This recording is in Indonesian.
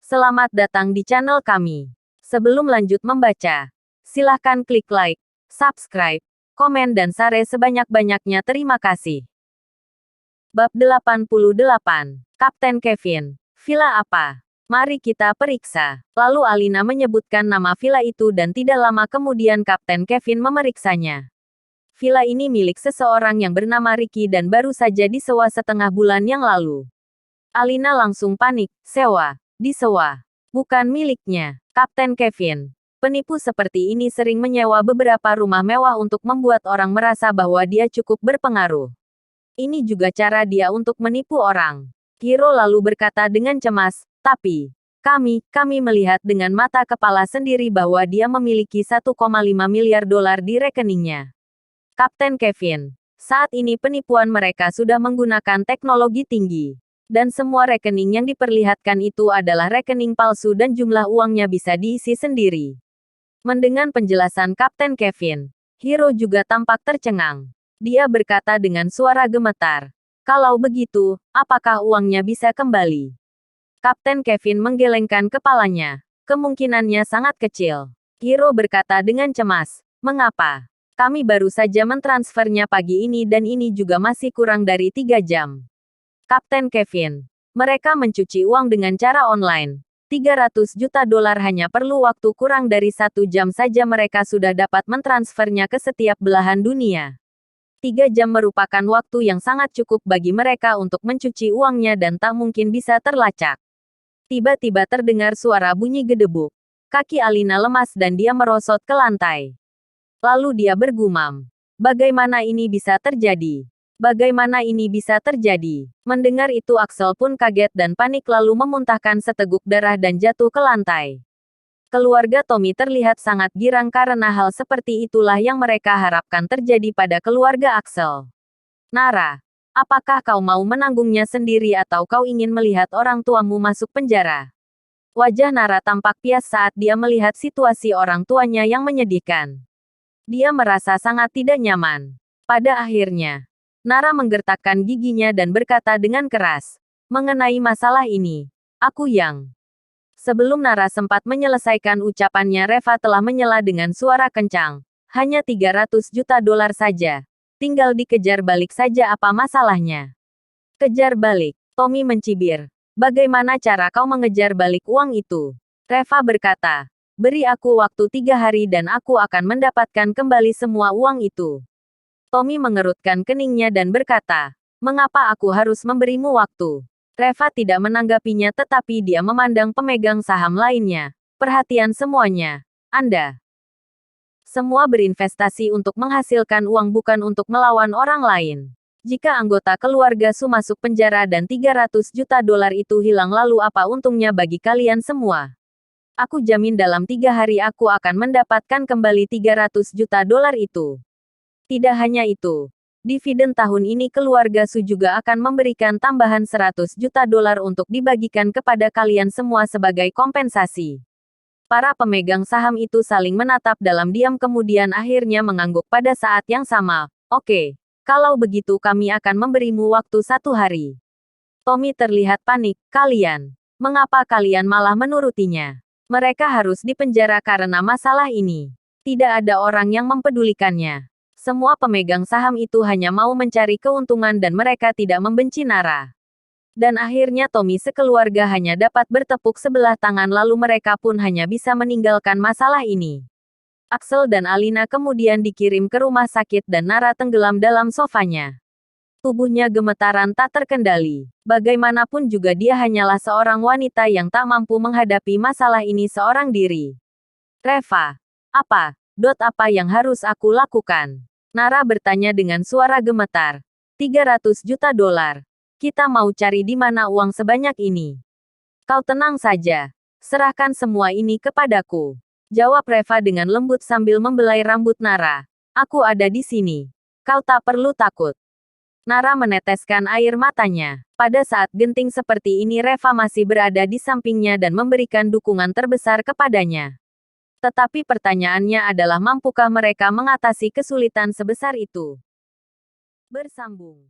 Selamat datang di channel kami. Sebelum lanjut membaca, silahkan klik like, subscribe, komen dan share sebanyak-banyaknya. Terima kasih. Bab 88. Kapten Kevin. Villa apa? Mari kita periksa. Lalu Alina menyebutkan nama villa itu dan tidak lama kemudian Kapten Kevin memeriksanya. Villa ini milik seseorang yang bernama Ricky dan baru saja disewa setengah bulan yang lalu. Alina langsung panik. Sewa. Disewa. Bukan miliknya. Kapten Kevin. Penipu seperti ini sering menyewa beberapa rumah mewah untuk membuat orang merasa bahwa dia cukup berpengaruh. Ini juga cara dia untuk menipu orang. Hiro lalu berkata dengan cemas, tapi, kami melihat dengan mata kepala sendiri bahwa dia memiliki 1,5 miliar dolar di rekeningnya. Kapten Kevin. Saat ini penipuan mereka sudah menggunakan teknologi tinggi. Dan semua rekening yang diperlihatkan itu adalah rekening palsu dan jumlah uangnya bisa diisi sendiri. Mendengar penjelasan Kapten Kevin, Hiro juga tampak tercengang. Dia berkata dengan suara gemetar, "Kalau begitu, apakah uangnya bisa kembali?" Kapten Kevin menggelengkan kepalanya. Kemungkinannya sangat kecil. Hiro berkata dengan cemas, "Mengapa? Kami baru saja mentransfernya pagi ini dan ini juga masih kurang dari 3 jam." Kapten Kevin. Mereka mencuci uang dengan cara online. 300 juta dolar hanya perlu waktu kurang dari 1 jam saja mereka sudah dapat mentransfernya ke setiap belahan dunia. 3 jam merupakan waktu yang sangat cukup bagi mereka untuk mencuci uangnya dan tak mungkin bisa terlacak. Tiba-tiba terdengar suara bunyi gedebuk. Kaki Alina lemas dan dia merosot ke lantai. Lalu dia bergumam. Bagaimana ini bisa terjadi? Bagaimana ini bisa terjadi? Mendengar itu Axel pun kaget dan panik lalu memuntahkan seteguk darah dan jatuh ke lantai. Keluarga Tommy terlihat sangat girang karena hal seperti itulah yang mereka harapkan terjadi pada keluarga Axel. Nara, apakah kau mau menanggungnya sendiri atau kau ingin melihat orang tuamu masuk penjara? Wajah Nara tampak pias saat dia melihat situasi orang tuanya yang menyedihkan. Dia merasa sangat tidak nyaman. Pada akhirnya, Nara menggertakkan giginya dan berkata dengan keras, "Mengenai masalah ini, aku yang..." Sebelum Nara sempat menyelesaikan ucapannya, Reva telah menyela dengan suara kencang. "Hanya 300 juta dolar saja. Tinggal dikejar balik saja, apa masalahnya?" "Kejar balik?" Tommy mencibir. "Bagaimana cara kau mengejar balik uang itu?" Reva berkata, "Beri aku waktu 3 hari dan aku akan mendapatkan kembali semua uang itu." Tommy mengerutkan keningnya dan berkata, "Mengapa aku harus memberimu waktu?" Reva tidak menanggapinya tetapi dia memandang pemegang saham lainnya. "Perhatian semuanya. Anda semua berinvestasi untuk menghasilkan uang bukan untuk melawan orang lain. Jika anggota keluarga Su masuk penjara dan 300 juta dolar itu hilang lalu apa untungnya bagi kalian semua? Aku jamin dalam 3 hari aku akan mendapatkan kembali 300 juta dolar itu. Tidak hanya itu, dividen tahun ini keluarga Su juga akan memberikan tambahan 100 juta dolar untuk dibagikan kepada kalian semua sebagai kompensasi." Para pemegang saham itu saling menatap dalam diam kemudian akhirnya mengangguk pada saat yang sama. "Oke, kalau begitu kami akan memberimu waktu 1 hari." Tommy terlihat panik. Mengapa kalian malah menurutinya? Mereka harus dipenjara karena masalah ini. Tidak ada orang yang mempedulikannya. Semua pemegang saham itu hanya mau mencari keuntungan dan mereka tidak membenci Nara. Dan akhirnya Tommy sekeluarga hanya dapat bertepuk sebelah tangan lalu mereka pun hanya bisa meninggalkan masalah ini. Axel dan Alina kemudian dikirim ke rumah sakit dan Nara tenggelam dalam sofanya. Tubuhnya gemetaran tak terkendali. Bagaimanapun juga dia hanyalah seorang wanita yang tak mampu menghadapi masalah ini seorang diri. "Reva, apa yang harus aku lakukan?" Nara bertanya dengan suara gemetar. 300 juta dolar. Kita mau cari di mana uang sebanyak ini? Kau tenang saja. Serahkan semua ini kepadaku. Jawab Reva dengan lembut sambil membelai rambut Nara. "Aku ada di sini. Kau tak perlu takut." Nara meneteskan air matanya. Pada saat genting seperti ini Reva masih berada di sampingnya dan memberikan dukungan terbesar kepadanya. Tetapi pertanyaannya adalah mampukah mereka mengatasi kesulitan sebesar itu? Bersambung.